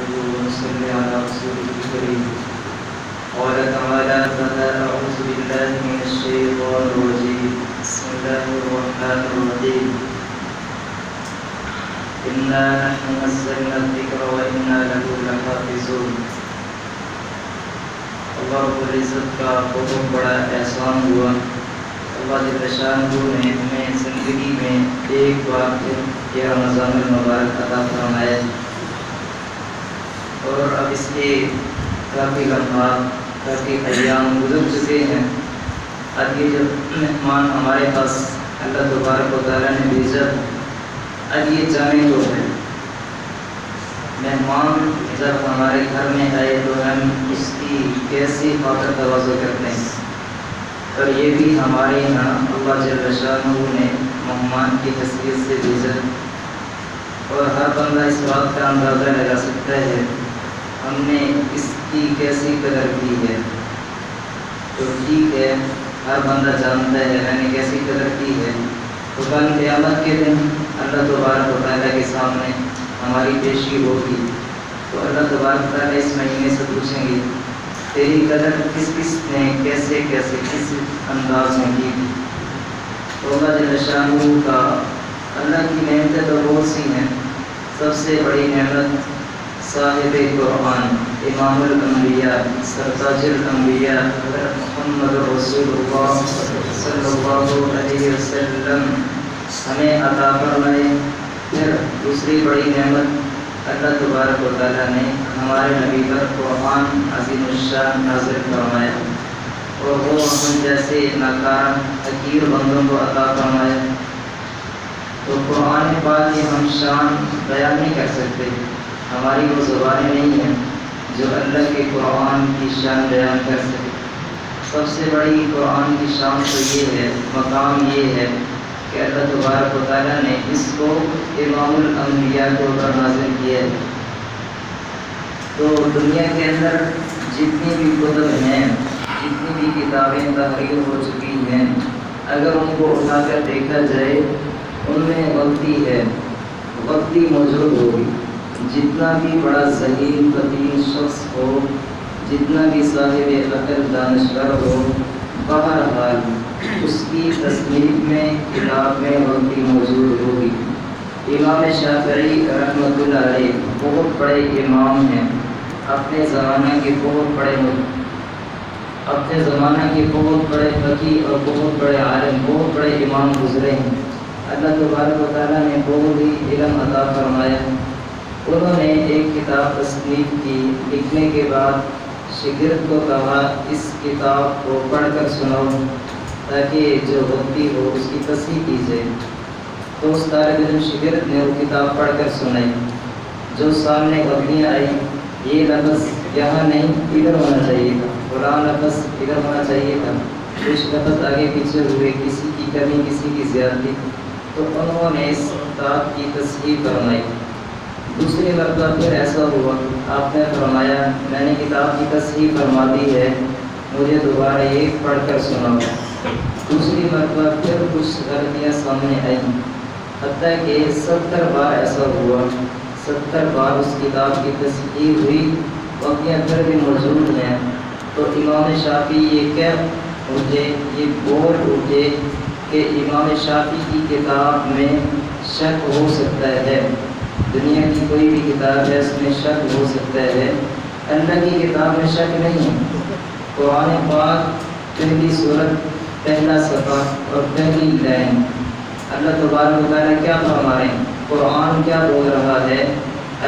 نحمده ونصلي على رسوله الكريم. قال تعالى: فلا أعوذ بالله من الشيطان الرجيم. بسم الله الرحمن الرحيم. إنا نحن نزلنا الذكر وإنا له لحافظون. اللہ رب العزت کا بہت بڑا احسان ہوا. اللہ جل شانہ نے ہمیں زندگی میں ایک بار پھر یہ رمضان المبارک عطا فرمایا اور اب اس کے کافی لمحات کافی ایام گزر چکے ہیں. اب یہ جو مہمان ہمارے پاس اللہ تبارک و تعالیٰ نے بھیجا، اب یہ جانے کو ہے. مہمان جب ہمارے گھر میں آئے تو ہم اس کی کیسی خاطر تواضع کرتے ہیں، اور یہ بھی ہمارے یہاں اللہ جل شانہ نے مہمان کی حیثیت سے بھیجا. اور ہر بندہ اس بات کا اندازہ لگا سکتا ہے ہم نے اس کی کیسی قدر کی ہے. تو ٹھیک ہے، ہر بندہ جانتا ہے میں نے کیسی قدر کی ہے. تو کل قیامت کے دن اللہ تبارک و تعالیٰ کے سامنے ہماری پیشی ہوگی تو اللہ تبارک و تعالیٰ اس مہینے سے پوچھیں گے تیری قدر کس کس نے کیسے کیسے کس انداز میں کی تھی. تو اللہ جل شانہ کا اللہ کی نعمتیں تو بہت سی ہیں. سب سے بڑی نعمت صاحب قرآن، امام الانبیاء، سرتاج الانبیاء حضرت محمد رسول اللہ صلی اللہ علیہ وسلم ہمیں عطا فرمائے. پھر دوسری بڑی نعمت اللہ تبارک و تعالیٰ نے ہمارے نبی پر قرآن عظیم الشان نازل فرمایا اور وہ ہم جیسے ناکار حقیر بندوں کو عطا فرمایا. تو قرآن پاک کی ہم شان بیان نہیں کر سکتے، ہماری وہ زبانیں نہیں ہیں جو اللہ کے قرآن کی شان بیان کر سکے. سب سے بڑی قرآن کی شان تو یہ ہے، مقام یہ ہے کہ اللہ تبارک و تعالیٰ نے اس کو امام الانبیاء کے اوپر نازل کیا ہے. تو دنیا کے اندر جتنی بھی کتب ہیں، جتنی بھی کتابیں تحریر ہو چکی ہیں، اگر ان کو اٹھا کر دیکھا جائے ان میں غلطی ہے، غلطی موجود ہوگی. جتنا بھی بڑا ذہین فطین شخص ہو، جتنا بھی صاحب عقل دانشور ہو، بہرحال اس کی تصنیف میں کتاب میں غلطی موجود ہوگی. امام شافعی رحمۃ اللہ علیہ بہت بڑے امام ہیں، اپنے زمانہ کے بہت بڑے فقیہ اور بہت بڑے عالم، بہت بڑے امام گزرے ہیں. اللہ تبارک و تعالیٰ نے بہت ہی علم عطا فرمایا. انہوں نے ایک کتاب تصنیف کی، لکھنے کے بعد شاگرد کو کہا اس کتاب کو پڑھ کر سناؤ تاکہ جو غلطی ہو اس کی تصحیح کی جائے. تو اس طالب علم شاگرد نے وہ کتاب پڑھ کر سنائی. جو سامنے غلطیاں آئی، یہ لفظ یہاں نہیں ادھر ہونا چاہیے تھا، فلاں لفظ ادھر ہونا چاہیے تھا، کچھ لفظ آگے پیچھے ہوئے، کسی کی کمی کسی کی زیادتی. تو انہوں نے اس کتاب کی تصحیح فرمائی. دوسری مرتبہ پھر ایسا ہوا، آپ نے فرمایا میں نے کتاب کی تصحیح فرما دی ہے، مجھے دوبارہ ایک پڑھ کر سناؤ. دوسری مرتبہ پھر کچھ غلطیاں سامنے آئیں، حتیٰ کہ 70 بار ایسا ہوا. 70 بار اس کتاب کی تصحیح ہوئی، باقیاں پھر بھی موجود ہیں. تو امام شافعی یہ کہہ اٹھے، یہ بول اٹھے کہ امام شافعی کی کتاب میں شک ہو سکتا ہے. دنیا کی کوئی بھی کتاب ہے اس میں شک ہو سکتا ہے، اللہ کی کتاب میں شک نہیں ہے. قرآن پاک پہلی سورت، پہلا صفحہ اور پہلی لائن، اللہ تبارک و تعالیٰ کیا فرما رہے ہیں، قرآن کیا بول رہا ہے،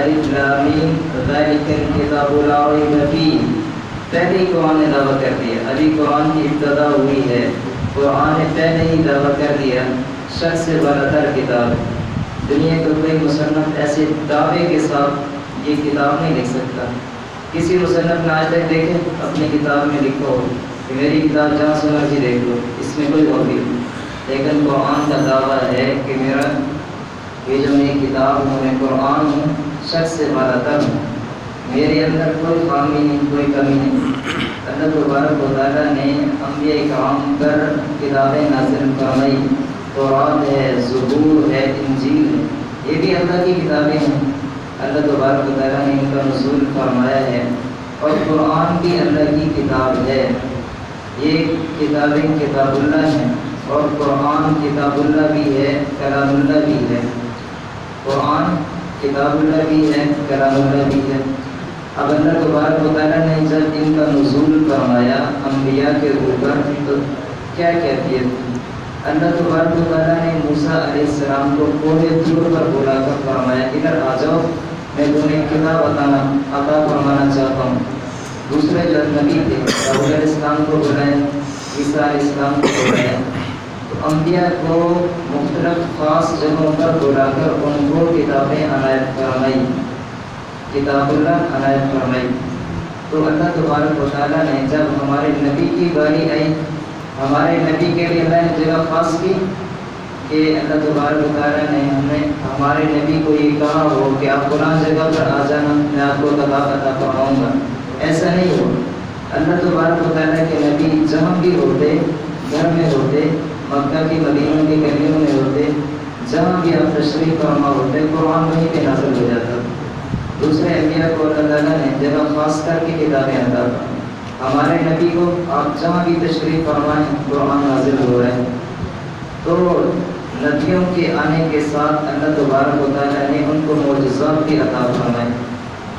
الف لام میم ذالک الکتاب لا ریب فیہ. پہلے ہی قرآن نے دعویٰ کر دیا، ابھی قرآن کی ابتدا ہوئی ہے، قرآن نے پہلے ہی دعویٰ کر دیا شک سے بالاتر کتاب. دنیا کا کوئی مصنف ایسے دعوے کے ساتھ یہ کتاب نہیں لکھ سکتا. کسی مصنف نے آج تک دیکھے اپنی کتاب میں لکھا ہو کہ میری کتاب جہاں سے مرضی دیکھ لو، اس میں کوئی غلطی نہیں. لیکن قرآن کا دعویٰ ہے کہ میرا یہ جو میری کتاب ہوں، میں قرآن ہوں، شک سے بالاتر ہوں، میرے اندر کوئی خامی نہیں، کوئی کمی نہیں. اللہ تبارک و تعالیٰ نے انبیاء کرام پر کتابیں نازل فرمائی. تورات ہے، زبور ہے، انجیل ہے، یہ بھی اللہ کی کتابیں ہیں. اللہ تبارک و تعالیٰ نے ان کا نزول فرمایا ہے، اور قرآن بھی اللہ کی کتاب ہے۔ یہ کتابیں کتاب اللہ ہیں، اور قرآن کتاب اللہ بھی ہے، کلام اللہ بھی ہے۔ قرآن کتاب اللہ بھی ہے، کلام اللہ بھی ہے۔ اب اللہ تبارک و تعالیٰ نے جب ان کا نزول فرمایا انبیاء کے اوپر تو کیا کیفیت تھی؟ اللہ تبارک و تعالیٰ نے موسیٰ علیہ السلام کو کوہ طور پر بلا کر فرمایا ادھر آ جاؤ، میں تمہیں کتاب عطا فرمانا چاہتا ہوں۔ دوسرے جو نبی تھے داؤد علیہ السلام کو بلایا، عیسیٰ علیہ السلام کو بلایا، تو انبیاء کو مختلف خاص جگہوں پر بلا کر ان کو کتابیں عنایت فرمائی، کتاب اللہ عنایت فرمائی۔ تو اللہ تبارک و تعالیٰ نے جب ہمارے نبی کی باری آئی، ہمارے نبی کے لیے اللہ نے جگہ خاص کی کہ اللہ تبارک و تعالیٰ نے ہمارے نبی کو یہ کہا ہو کہ آپ فلاں جگہ پر آ جانا، میں آپ کو کتاب عطا فرماؤں گا، ایسا نہیں ہو۔ اللہ تبارک و تعالیٰ کے نبی جہاں بھی ہوتے، گھر میں ہوتے، مکہ کی مدینہ کی گلیوں میں ہوتے، جہاں بھی آپ تشریف فرما ہوتے، قرآن وہیں پہ نازل ہو جاتا۔ دوسرے انبیاء کو اللہ تعالیٰ نے جگہ خاص کر کے کتابیں عطا فرمائیں۔ ہمارے نبی کو آپ جہاں بھی تشریف فرمائیں قرآن نازل ہو رہا ہے۔ تو نبیوں کے آنے کے ساتھ اللہ تبارک و تعالیٰ نے ان کو معجزات بھی عطا فرمائے،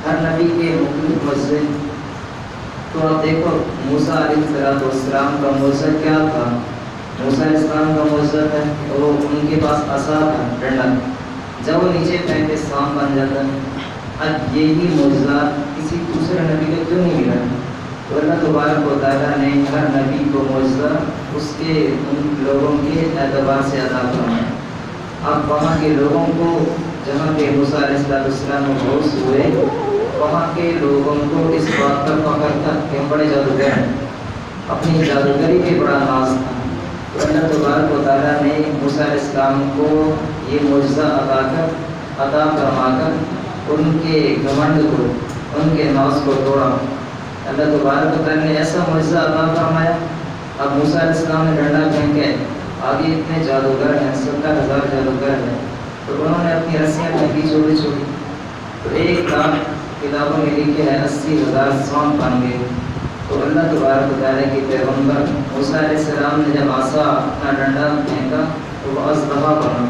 ہر نبی کے مختلف معجزے۔ تو آپ دیکھو موسیٰ علیہ السلام کا معجزہ کیا تھا؟ موسیٰ علیہ السلام کا معجزہ تھا کہ وہ ان کے پاس عصا تھا، ڈنڈا، جب وہ نیچے پھینکتے سانپ بن جاتا۔ اب یہی معجزہ کسی دوسرے نبی کو کیوں نہیں ملا؟ تو اللہ تبارک و تعالیٰ نے ہر نبی کو معجزہ اس کے ان لوگوں کے اعتبار سے عطا فرمایا۔ اب وہاں کے لوگوں کو جہاں پہ موسیٰ علیہ السلام مبعوث ہوئے، وہاں کے لوگوں کو اس بات پر فخر تھا کہ ہم بڑے جادوگر ہیں، اپنی جادوگری پہ بڑا ناز تھا۔ تو اللہ تبارک و تعالیٰ نے موسیٰ علیہ السلام کو یہ معجزہ عطا فرما کر ان کے گھمنڈ کو، ان کے ناز کو توڑا۔ اللہ تبارک و تعالیٰ نے ایسا معجزہ عطا فرمایا، اب موسیٰ علیہ السلام نے ڈنڈا پھینکے، آگے اتنے جادوگر ہیں، 70,000 جادوگر ہیں، تو انہوں نے اپنی رسیاں پھینکی چھوڑی چھوڑی، تو 1,00,000 کتابوں میں لکھے ہیں 80,000 سانپ بن گئے۔ تو اللہ تبارک و تعالیٰ کے پیغمبر موسیٰ علیہ السلام نے جب عصا اپنا ڈنڈا پھینکا تو وہ اژدہا بنا،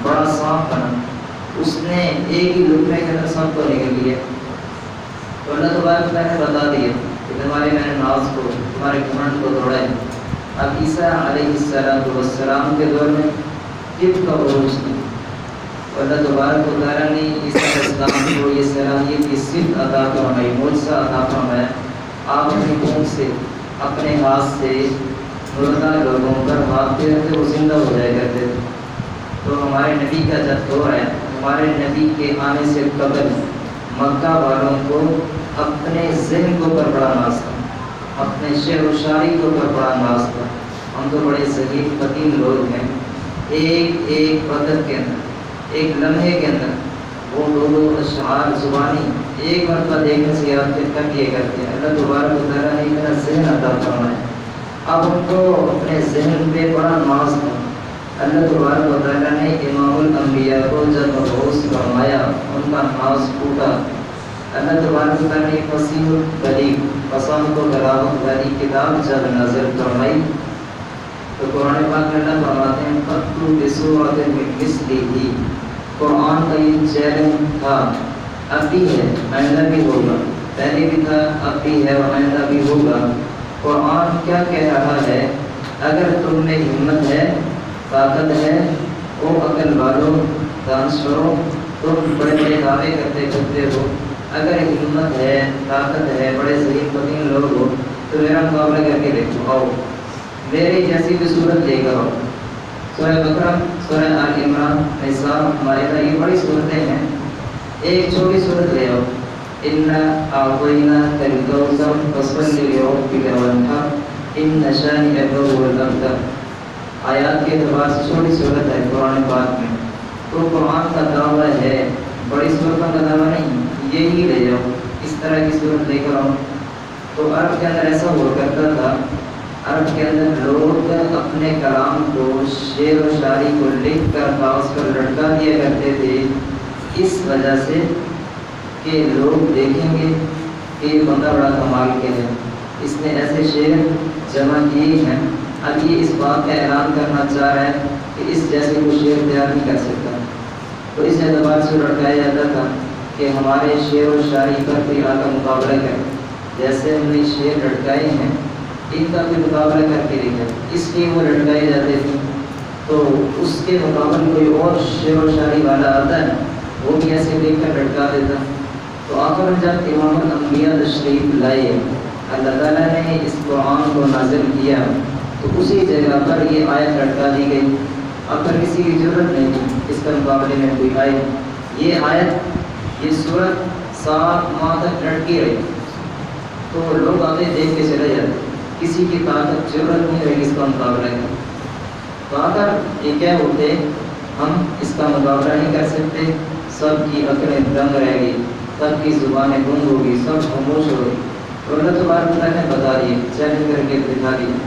بڑا سانپ بنا، اس نے ایک ہی لقمے کے اندر سب کو نگل لیا۔ تو اللہ تبارک و تعالیٰ نے بتا دیا کہ تمہارے میں نے ناز کو، تمہارے گھمنڈ کو توڑا ہے۔ اب عیسیٰ علیہ السلام کے دور میں طب کا عروج تھا، تو اللہ تبارک و تعالیٰ نے عیسیٰ علیہ السلام کو یہ صلاحیت، یہ صفت عطا فرمائی، معجزہ عطا فرمایا۔ آپ اپنی اونٹ سے، اپنے ہاتھ سے مردہ لوگوں پر ہاتھ پھیرتے وہ زندہ ہو جایا کرتے تھے۔ تو ہمارے نبی کا جب دور ہے، ہمارے نبی کے آنے سے قبل مکہ والوں کو اپنے ذہن کو پر بڑا ناز تھا، اپنے شعر و شاعری کو پر بڑا ناز تھا۔ ہم تو بڑے ذہین قدیم لوگ ہیں، ایک ایک وقت کے اندر، ایک لمحے کے اندر وہ لوگ اشعار زبانی ایک مرتبہ دیکھنے سے یاد کر دیا کرتے ہیں۔ اللہ تبارک و تعالیٰ نے اتنا ذہن عطا فرمایا، اب ان کو اپنے ذہن پہ بڑا ناز تھا۔ اللہ تبارک و تعالیٰ نے امام الانبیاء کو جب مبعوث فرمایا، ان کا ناز ٹوٹا۔ اللہ تبارک و تعالیٰ نے فصیح البلیغ، فصاحت و بلاغت والی کتاب جب نازل فرمائی تو قرآن پاک میں اللہ فرماتے ہیں فَأْتُوا بِسُورَةٍ مِّن مِّثْلِهِ۔ قرآن کا یہ چیلنج تھا، اب بھی ہے، آئندہ بھی ہوگا، پہلے بھی تھا، اب بھی ہے اور آئندہ بھی ہوگا۔ قرآن کیا کہہ رہا ہے؟ اگر تم میں ہمت ہے، طاقت ہے، او عقل والو، دانشورو، تم بڑے بڑے دعوے کرتے ہو، اگر ہمت ہے، طاقت ہے، بڑے ذہین قدیم لوگ ہو تو میرا مقابلہ کر کے دیکھو، آؤ میری جیسی بھی صورت لے کر آؤ۔ سورہ بقرہ، سورہ آل عمران، نساء، مائدہ، یہ بڑی صورتیں ہیں، ایک چھوٹی صورت لے آؤ، اِنَّا أَعْطَيْنَاكَ الْكَوْثَرَ فَصَلِّ لِرَبِّكَ وَانْحَرْ إِنَّ شَانِئَكَ هُوَ الْأَبْتَرُ۔ آیات کے اعتبار سے چھوٹی صورت ہے قرآن پاک میں، تو قرآن کا دعویٰ ہے، بڑی صورتوں کا دعویٰ نہیں، یہی لے جاؤ، اس طرح کی صورت لے کر آؤ۔ تو عرب کے اندر ایسا ہوا کرتا تھا، عرب کے اندر لوگ اپنے کلام کو، شعر و شاعری کو لکھ کر کاغذ پر لٹکا دیا کرتے تھے، اس وجہ سے کہ لوگ دیکھیں گے کہ یہ بندہ بڑا کمال کے ہے، اس نے ایسے شعر جمع کیے ہیں، اب یہ اس بات کا اعلان کرنا چاہ رہا ہے کہ اس جیسے کوئی شعر تیار نہیں کر سکتا۔ تو اس اعتبار سے لڑکایا جاتا تھا کہ ہمارے شعر و شاعری پر کوئی آ کا مقابلہ کرے، جیسے ہم نے شعر لڑکائے ہیں ان کا کوئی مقابلہ کر کے دیکھا، اس لیے وہ لڑکائے جاتے تھے۔ تو اس کے مقابل کوئی اور شعر و شاعری والا آتا ہے، وہ بھی ایسے دیکھ کر لڑکا دیتا۔ تو آخر جب امام الانبیاء تشریف لائے، اللہ تعالیٰ نے اس قرآن کو نازل کیا، تو اسی جگہ پر یہ آیت لڑکا دی گئی۔ اب تک کسی کی ضرورت نہیں تھی اس کے مقابلے میں کوئی آئے۔ یہ آیت، یہ سورت 7 ماہ تک لڑکی رہی، تو لوگ آتے دیکھ کے چلے جاتے، کسی کی طاقت ضرورت نہیں رہی اس کا مقابلہ کی۔ تو اگر یہ کیا ہوتے، ہم اس کا مقابلہ نہیں کر سکتے، سب کی عقلیں دنگ رہ گئی، سب کی زبانیں گنگ ہوگی، سب خاموش ہو گئی۔ تو اللہ تبارک تعالیٰ نے بتا دیے، چیلنج کر کے دکھا دیے۔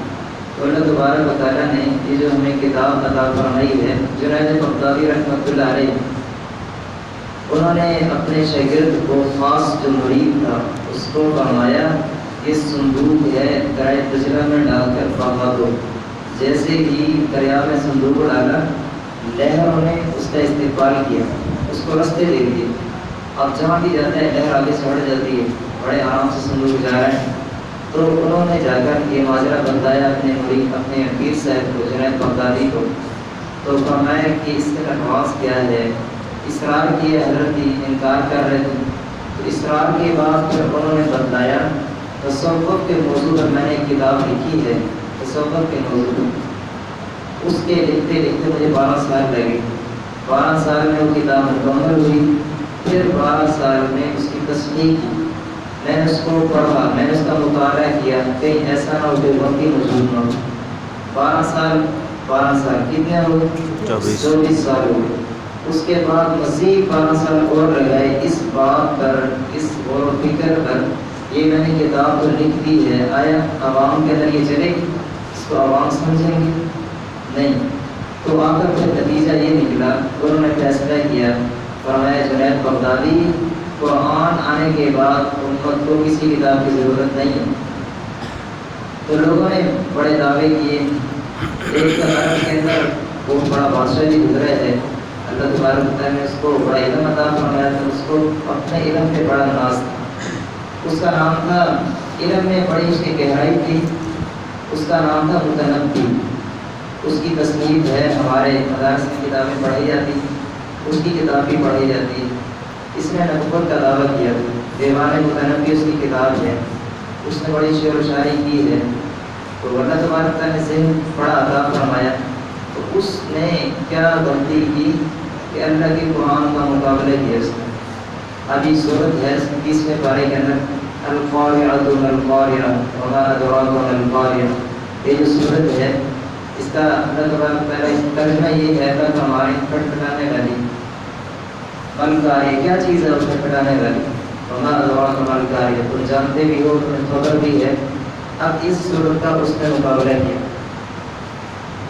تو اللہ تبارک تعالیٰ نے یہ جو ہمیں کتاب عطا فرمائی ہے، جنید بغدادی رحمۃ اللہ علیہ، انہوں نے اپنے شاگرد کو خاص جو مرید تھا اس کو فرمایا کہ صندوق ہے دریا دجلہ میں ڈال کر بہا دو۔ جیسے ہی دریا میں صندوق ڈالا، لہروں نے اس کا استقبال کیا، اس کو رستے دے دیے۔ اب جہاں بھی جاتا ہے لہر آگے سے بڑھ جاتی ہے، بڑے آرام سے صندوق جا رہا ہے۔ تو انہوں نے جا کر یہ ماجرا بتایا اپنے مرید، اپنے پیر صاحب کو، جنید بغدادی کو۔ تو فرمایا کہ اس کا خواص کیا ہے؟ اصرار کیے، حضرت ہی انکار کر رہے تھے۔ تو اصرار کے بعد پھر انہوں نے بتلایا تصوف کے موضوع پر میں نے ایک کتاب لکھی ہے، تصوف کے موضوع پر۔ اس کے لکھتے لکھتے مجھے 12 سال لگے۔ 12 سال میں وہ کتاب مکمل ہوئی، پھر 12 سال میں اس کی تصحیح کی۔ میں نے اس کو پڑھا، میں نے اس کا مطالعہ کیا، کہیں ایسا نہ ہو کہ وقت ہی موجود نہ ہو۔ 12 سال کتنے ہوئے؟ 24 سال ہوئے۔ اس کے بعد مزید 12 سال اور لگائے اس بات پر، اس غور و فکر پر، یہ میں نے کتاب تو لکھ دی ہے، آیا عوام کے اندر یہ چلے گی؟ اس کو عوام سمجھیں گے؟ نہیں۔ تو آخر پھر نتیجہ یہ نکلا، انہوں نے فیصلہ کیا، فرمایا جنید بغدادی، قرآن آنے کے بعد امت کو کسی کتاب کی ضرورت نہیں ہے۔ تو لوگوں نے بڑے دعوے کیے۔ ایک عرب کے اندر وہ بڑا بادشاہ بھی گزرا ہے، اللہ تبارک تعالیٰ نے اس کو بڑا علم عطا فرمایا تھا، اس کو اپنے علم پہ بڑا ناز تھا۔ اس کا نام تھا، علم میں بڑی اس کی گہرائی تھی، اس کا نام تھا متنبی۔ اس کی تصنیف ہے، ہمارے مدارس میں کتابیں پڑھی جاتی، اس کی کتاب بھی پڑھی جاتی۔ اس نے نبوت کا دعویٰ کیا، دیوان متنبی اس کی کتاب ہے، اس نے بڑی شعر و شاعری کی ہے۔ تو اللہ تبارک تعالیٰ نے ذہن بڑا عطا فرمایا۔ تو اس نے کیا غلطی کی کہ اللہ کے قرآن کا مقابلہ کیا اس نے۔ اب یہ صورت ہے 30ویں پارے کے اندر، القاریعۃ ما القاریعۃ وما ادراک ما القاریعۃ۔ یہ جو صورت ہے اس کا اللہ تبارک تعالیٰ اس ترجمہ یہ ہے کہ ہمارے پھٹپھٹانے والی القاریہ، کیا چیز ہے پھٹپھٹانے والی؟ وما ادراک ما القاریہ، تم جانتے بھی ہو، تمہیں خبر بھی ہے۔ اب اس صورت کا اس نے مقابلہ کیا،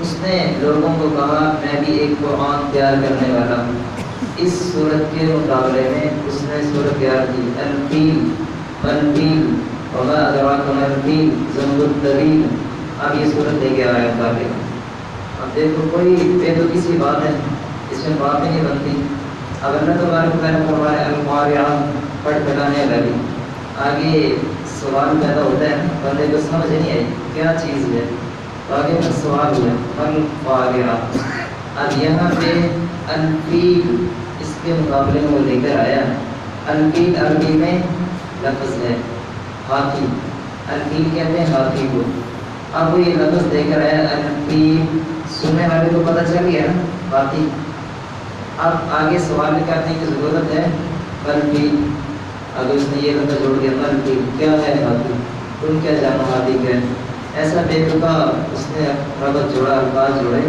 اس نے لوگوں کو کہا میں بھی ایک قرآن تیار کرنے والا ہوں۔ اس صورت کے مقابلے میں اس نے صورت تیار کی، الفیل وما ادراک ما الفیل ذنب الطویل۔ اب یہ صورت لے کے آیا مقابلے۔ اب دیکھو کوئی بے تو کسی بات ہے، اس میں بات نہیں بنتی۔ اب اللہ تبارک تعالیٰ فرمایا القاریعۃ، پھٹپھٹانے والی۔ آگے سوال پیدا ہوتا ہے، بندے کو سمجھ نہیں آئی کیا چیز ہے، تو آگے پھر سوال ہوا القاریعۃ۔ اب یہاں پہ الفیل اس کے مقابلے میں وہ لے کر آیا۔ الفیل عربی میں لفظ ہے ہاتھی، الفیل کہتے ہیں ہاتھی کو۔ اب وہ یہ لفظ دے کر آیا الفیل، سننے والے کو پتہ چل گیا نا ہاتھی۔ اب آگے سوال کرنے کی ضرورت ہے الفیل۔ اگر اس نے یہ لفظ جوڑ دیا الفیل، کیا ہے ہاتھی، تم کیا جانو ہاتھی کیا ہے؟ ایسا بے تکا اس نے ربط جوڑا، الفاظ جوڑے۔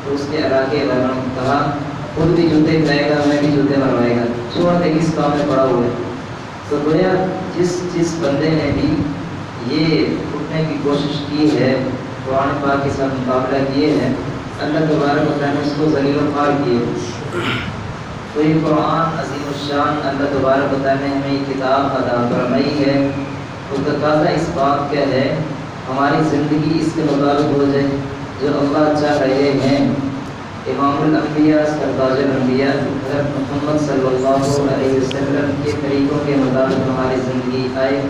تو اس کے علاقے والوں نے کہا خود بھی جوتے کھائے گا، میں بھی جوتے مروائے گا، چھوڑ دے کس کام میں پڑا ہوا ہے۔ تو گویا جس بندے نے بھی یہ اٹھنے کی کوشش کی ہے، قرآن پاک کے ساتھ مقابلہ کیے ہیں، اللہ تبارک و تعالیٰ نے اس کو ذلیل و خوار کیے۔ تو یہ قرآن عظیم شان اللہ تبارک و تعالیٰ نے ہمیں یہ کتاب عطا فرمائی ہے، تو تقاضا اس بات کا ہے ہماری زندگی اس کے مطابق ہو جائے جو اللہ چاہ رہے ہیں۔ امام الانبیاء سرتاج الانبیاء حضرت محمد صلی اللہ علیہ وسلم کے طریقوں کے مطابق ہماری زندگی آئے،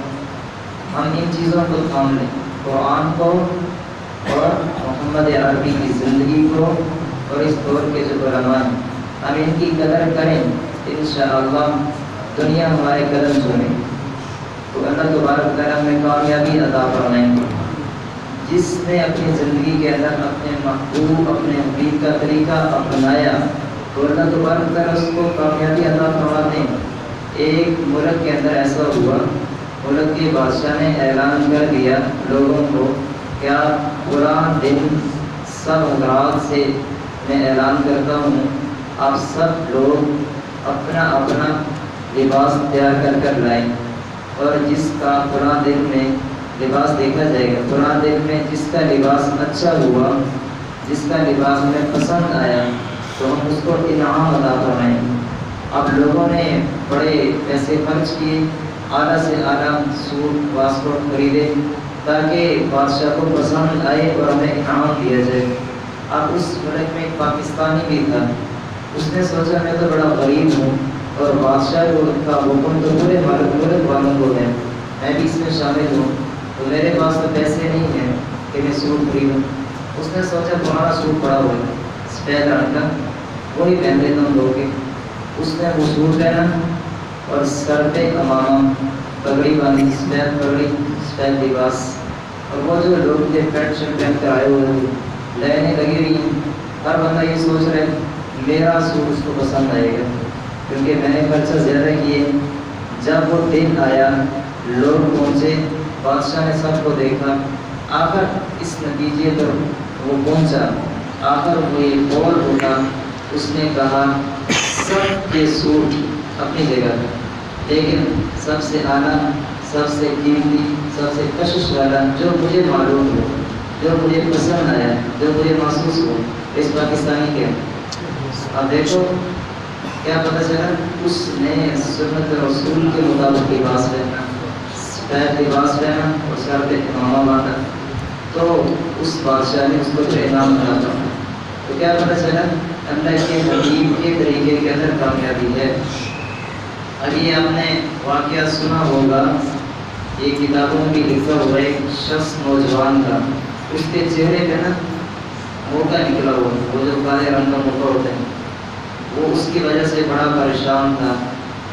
ہم ان چیزوں کو تھام لیں، قرآن کو اور محمد عربی کی زندگی کو اور اس دور کے جو علماء ہیں ہم ان کی قدر کریں، انشاءاللہ دنیا ہمارے قدم چومے تو اللہ تبارک تعالیٰ ہمیں کامیابی عطا فرمائیں گے۔ جس نے اپنی زندگی کے اندر اپنے محبوب اپنے حبیب کا طریقہ اپنایا تو اللہ تبارک تعالیٰ اس کو کامیابی عطا فرماتے ہیں۔ ایک ملک کے اندر ایسا ہوا، ملک کے بادشاہ نے اعلان کر دیا لوگوں کو، کیا قرآن دن سب حضرات سے میں اعلان کرتا ہوں آپ سب لوگ اپنا اپنا لباس تیار کر کر لائیں، اور جس کا قرآن دن میں لباس دیکھا جائے گا، قرآن دن میں جس کا لباس اچھا ہوا، جس کا لباس میں پسند آیا تو ہم اس کو انعام عطا فرمائیں گے۔ اب لوگوں نے بڑے پیسے خرچ کیے، اعلیٰ سے اعلیٰ سوٹ واسکوٹ خریدے تاکہ بادشاہ کو پسند آئے اور ہمیں انعام دیا جائے۔ اب اس ملک میں ایک پاکستانی بھی تھا، اس نے سوچا میں تو بڑا غریب ہوں اور بادشاہ کا حکم تو پورے ملک والوں کو ہے، میں بھی اس میں شامل ہوں، تو میرے پاس تو پیسے نہیں ہیں کہ میں سوٹ خریدوں۔ اس نے سوچا پرانا سوٹ پڑا ہوا ہے سفید رنگ کا، وہی پہن لیتا ہوں دھو کے۔ اس نے وہ سوٹ پہنا اور سر پہ امامہ پگڑی باندھی، سفید پگڑی سفید لباس، اور وہ جو لوگ تھے پینٹ شرٹ پہن کر آئے ہوئے تھے، لائنیں لگی ہوئی ہیں، ہر بندہ یہ سوچ رہا ہے میرا سوٹ اس کو پسند آئے گا کیونکہ میں نے خرچہ زیادہ کیے۔ جب وہ دن آیا، لوگ پہنچے، بادشاہ نے سب کو دیکھا، آخر اس نتیجے پر وہ پہنچا، آخر وہ یہ قول اٹھا، اس نے کہا سب کے سوٹ اپنی جگہ پر، لیکن سب سے اعلیٰ، سب سے قیمتی، سب سے کشش والا جو مجھے معلوم ہو، جو مجھے پسند آیا، جو مجھے محسوس ہو، اس پاکستانی کے۔ اب دیکھو کیا پتہ چلا، اس نے سنت رسول کے مطابق لباس پہنا، سفید لباس پہنا اور سر پہ امامہ باندھا، تو اس بادشاہ نے اس کو جو انعام ملا تھا، تو کیا پتہ چلا اللہ کے حبیب کے طریقے کے اندر کامیابی ہے۔ ابھی آپ نے واقعہ سنا ہوگا، یہ کتابوں میں بھی لکھا ہوا ایک شخص نوجوان کا، اس کے چہرے پہ نا موقع نکلا ہوا، وہ جو کالے رنگ کا موقع ہوتا ہے، وہ اس کی وجہ سے بڑا پریشان تھا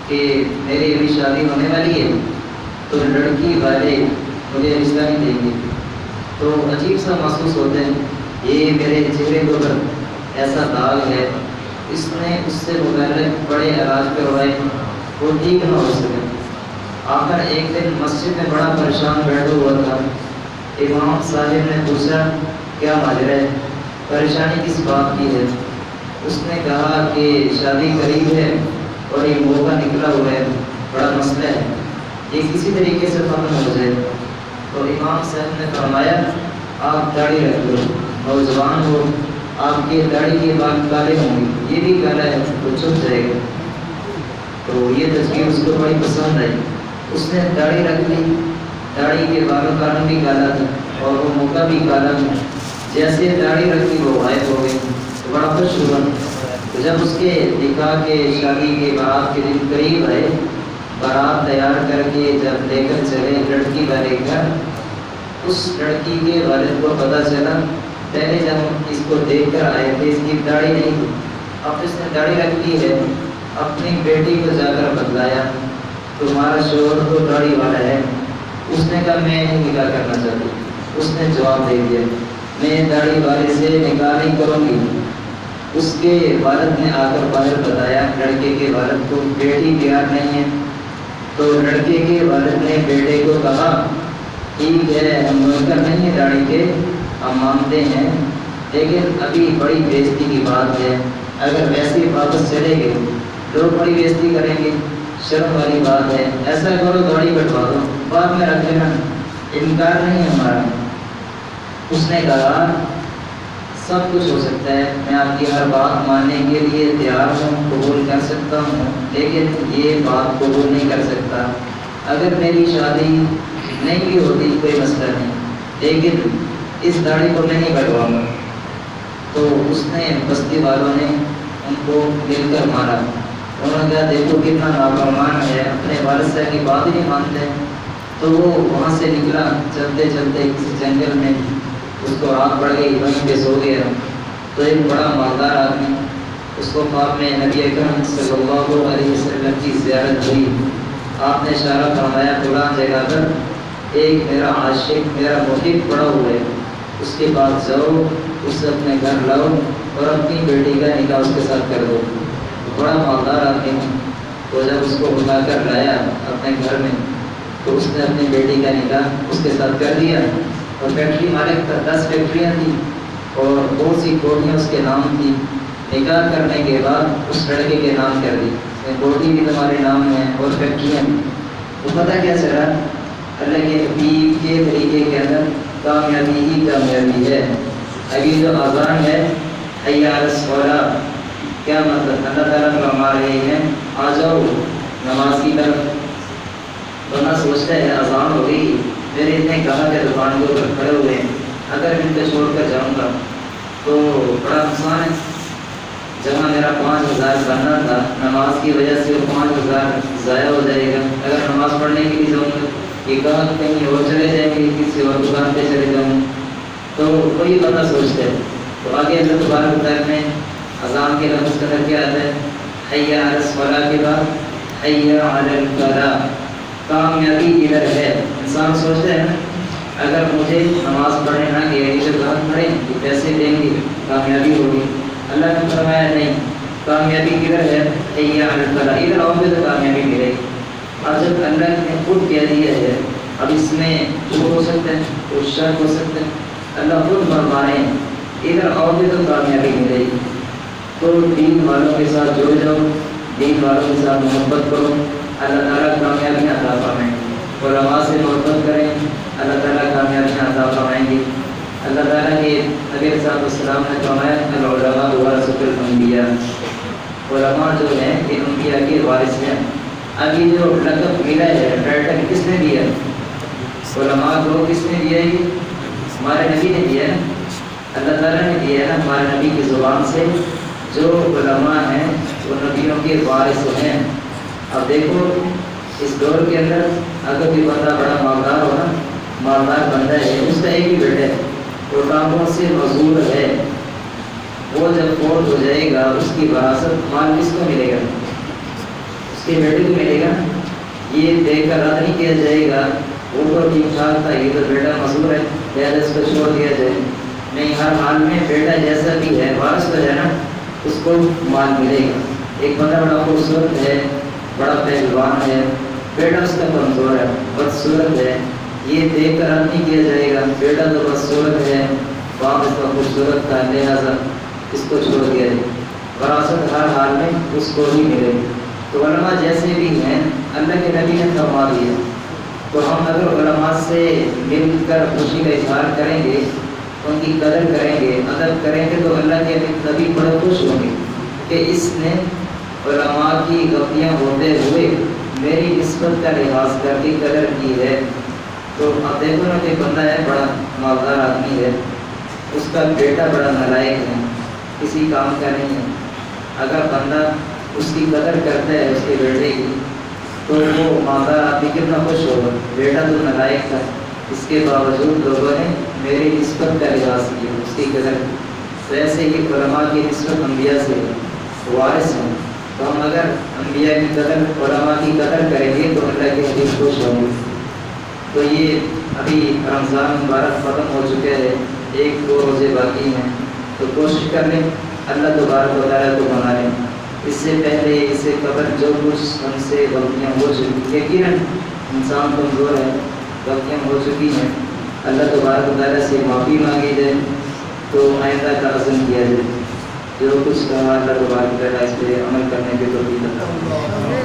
کہ میری ابھی شادی ہونے والی ہے تو لڑکی والے مجھے رشتہ نہیں دیں گے، تو عجیب سا محسوس ہوتا ہے، یہ میرے چہرے کے اوپر ایسا داغ ہے۔ اس نے اس سے متعلق بڑے علاج کروائے، وہ ٹھیک نہ ہو سکے۔ آخر ایک دن مسجد میں بڑا پریشان بیٹھا ہوا تھا، امام صاحب نے پوچھا کیا ماجرا ہے، پریشانی کس بات کی ہے؟ اس نے کہا کہ شادی قریب ہے اور یہ موقع نکلا ہوا ہے، بڑا مسئلہ ہے، یہ کسی طریقے سے ختم ہو جائے۔ تو امام صاحب نے فرمایا آپ داڑھی رکھ لو، نوجوان ہو، آپ کے داڑھی کے بال کالے ہوں گے، یہ بھی کالا ہے تو چھپ جائے گا۔ تو یہ تصویر اس کو بڑی پسند آئی، اس نے داڑھی رکھ لی، داڑھی کے بالوں کا رنگ بھی کالا تھا اور وہ موقع بھی کالا تھا، جیسے داڑھی رکھی وہ غائب ہو گئی، تو بڑا خوش ہوا۔ تو جب اس کے نکاح کے شادی کے بارات کے دن قریب آئے، بارات تیار کر کے جب لے کر چلے لڑکی والے گھر، اس لڑکی کے والد کو پتہ چلا، پہلے جب ہم اس کو دیکھ کر آئے تھے اس کی داڑھی نہیں تھی، اب اس نے داڑھی رکھ لی ہے، اپنی بیٹی کو جا کر بتلایا تمہارا شوہر تو داڑھی والا ہے۔ اس نے کہا میں نہیں نکاح کرنا چاہتی، اس نے جواب دے دیا میں داڑھی والے سے نکاح نہیں کروں گی۔ اس کے والد نے آ کر باہر بتایا لڑکے کے والد کو بیٹی تیار نہیں ہے، تو لڑکے کے والد نے بیٹے کو کہا ٹھیک ہے ہم منکر نہیں ہیں داڑھی کے، ہم مانتے ہیں، لیکن ابھی بڑی بےزتی کی بات ہے، اگر ویسے واپس چلے گئے لوگ بڑی بےزتی کریں گے، شرم والی بات ہے، ایسا کرو داڑھی کٹوا دو، بعد میں رکھ لینا، انکار نہیں ہے ہمارا۔ اس نے کہا سب کچھ ہو سکتا ہے، میں آپ کی ہر بات ماننے کے لیے تیار ہوں، قبول کر سکتا ہوں، لیکن یہ بات قبول نہیں کر سکتا اگر میری شادی نہیں بھی ہوتی کوئی مسئلہ نہیں، لیکن اس داڑھی کو میں نہیں کٹواؤں گا۔ تو اس نے بستی والوں نے ان کو مل کر مارا۔ انہوں نے کہا دیکھو کتنا نافرمان ہے، اپنے والد صاحب کی بات ہی نہیں مانتے۔ تو وہ وہاں سے نکلا چلتے چلتے کسی جنگل میں، اس کو رات پڑ گئی، وہیں پہ سو گیا۔ تو ایک بڑا مالدار آدمی، اس کو خواب میں نبی اکرم صلی اللہ علیہ وسلم کی زیارت ہوئی۔ آپ نے اشارہ فرمایا فلاں جگہ پر ایک میرا عاشق، میرا محب پڑا ہوا ہے، اس کے پاس جاؤ، اس سے اپنے گھر لاؤ اور اپنی بیٹی کا نکاح اس کے ساتھ کر دو۔ بڑا مالدار آدمی، تو جب اس کو بلا کر لایا اپنے گھر میں تو اس نے اپنی بیٹی کا نکاح اس کے ساتھ کر دیا۔ اور فیکٹری مالک کا 10 فیکٹریاں تھیں اور بہت سی کوٹیاں اس کے نام تھی۔ نکاح کرنے کے بعد اس لڑکے کے نام کر دی، کوٹی بھی تمہارے نام ہے اور فیکٹریاں بھی۔ تو پتہ کیا چلا؟ اللہ کے حبیب کے طریقے کے اندر کامیابی ہی کامیابی ہے۔ ابھی جو اذان ہے حی علی الصلاۃ، کیا مطلب؟ اللہ تعالیٰ فرما رہے ہیں آ جاؤ نماز کی طرف۔ بندہ سوچتا ہے اذان ہو گئی، میرے اتنے کہا کہ دکان کے اوپر کھڑے ہوئے ہیں، اگر ان کو چھوڑ کر جاؤں گا تو بڑا نقصان ہے۔ جہاں میرا 5000 بننا تھا، نماز کی وجہ سے وہ 5000 ضائع ہو جائے گا۔ اگر نماز پڑھنے کے لیے جاؤں گا، یہ کہا کہیں اور چلے جائیں گے، کسی اور دکان پہ چلے جاؤں، تو کوئی بندہ سوچتا ہے۔ تو آگے اللہ تبارک و تعالیٰ نے اذان کے لفظ کا کیا آتا ہے؟ حی علی الصلاۃ کے بعد حی علی الفلاح، کامیابی ادھر ہے۔ انسان سوچتا ہے نا اگر مجھے نماز پڑھنے نہ گیا یہ تو غلط پڑھیں تو پیسے دیں گے، کامیابی ہوگی۔ اللہ نے فرمایا نہیں، کامیابی کدھر ہے؟ حی علی الفلاح، ادھر آؤ گے تو کامیابی ملے گی۔ اور جب اللہ نے خود کہہ دیا ہے، اب اس میں جو ہو سکتا ہے تو شر ہو سکتا ہے۔ اللہ خود فرما رہے ہیں ادھر آؤ گے تو کامیابی ملے گی۔ تو دین والوں کے ساتھ جڑ جاؤ، دین والوں کے ساتھ محبت کرو، اللہ تعالیٰ کامیابیاں عطا فرمائیں گے۔ علماء سے محبت کریں، اللہ تعالیٰ کامیابیاں عطا فرمائیں گے۔ اللہ تعالیٰ کے نبی صلی اللہ علیہ وسلم نے فرمایا العلماء ورثۃ الانبیاء، علماء جو ہیں یہ انبیاء کے وارث ہیں۔ اب یہ جو لقب ملا ہے، ٹائٹل کس نے دیا؟ علماء کو کس نے دیا؟ یہ ہمارے نبی نے دیا ہے، اللہ تعالیٰ نے دیا ہے نا ہمارے نبی کی زبان سے۔ جو علماء ہیں وہ نبیوں کے وارث ہیں۔ اب دیکھو اس دور کے اندر اگر کوئی بندہ بڑا مالدار ہو نا، مالدار بندہ ہے، اس کا ایک ہی بیٹا ہے، وہ کاموں سے مزدور ہے، وہ جب فوت ہو جائے گا اس کی وراثت مال کس کو ملے گا؟ اس کے بیٹے کو ملے گا۔ یہ دیکھ کر رد نہیں کیا جائے گا وہ تو ٹھیک ٹھاک تھا، یہ تو بیٹا مزدور ہے لہٰذا اس کو چھوڑ دیا جائے۔ نہیں، ہر حال میں بیٹا جیسا بھی ہے وارث ہو جائے نا اس کو مال ملے گا۔ ایک بندہ بڑا خوبصورت ہے، بڑا پہلوان ہے، بیٹا اس کا کمزور ہے، بدصورت ہے، یہ دیکھ کر رد نہیں کیا جائے گا بیٹا تو بدصورت ہے، باپ اس کا خوبصورت تھا لہٰذا اس کو چھوڑ دیا جائے۔ وراثت ہر حال میں اس کو ہی ملے گی۔ تو علماء جیسے بھی ہیں اللہ کے نبی نے فرما دیا، تو ہم اگر علماء سے مل کر خوشی کا اظہار کریں گے، ان کی قدر کریں گے، ادب کریں گے، تو اللہ کے نبی بڑے خوش ہوں گے کہ اس نے علماء کی غلطیاں ہوتے ہوئے میری نسبت کا لحاظ کر کے قدر کی ہے۔ تو اب دیکھو نا کہ بندہ ہے بڑا مالدار آدمی ہے، اس کا بیٹا بڑا نالائق ہے، کسی کام کا نہیں ہے، اگر بندہ اس کی قدر کرتا ہے اس کے بیٹے کی تو وہ مالدار آدمی کتنا خوش ہوگا۔ بیٹا تو نالائق تھا، اس کے باوجود لوگوں نے میری نسبت کا لحاظ کیا، اس کی قدر۔ ویسے ہی علماء کی نسبت انبیاء سے وارث ہیں، تو ہم اگر انبیاء کی قدر، علماء کی قدر کریں گے تو اللہ کے حبیب خوش ہوں گے۔ تو یہ ابھی رمضان مبارک ختم ہو چکے ہیں، 1-2 روزے باقی ہیں، تو کوشش کر لیں اللہ تبارک و تعالیٰ کو منا لیں۔ اس سے پہلے اس سے قبل جو کچھ ہم سے غلطیاں ہو چکی، یقیناً انسان کمزور ہے، غلطیاں ہو چکی ہیں، اللہ تبارک و تعالیٰ سے معافی مانگی جائے تو آئندہ کا عزم کیا جائے۔ جو کچھ کہا اللہ تبارک و تعالیٰ اس پہ عمل کرنے کے توفیق عطا فرمائے۔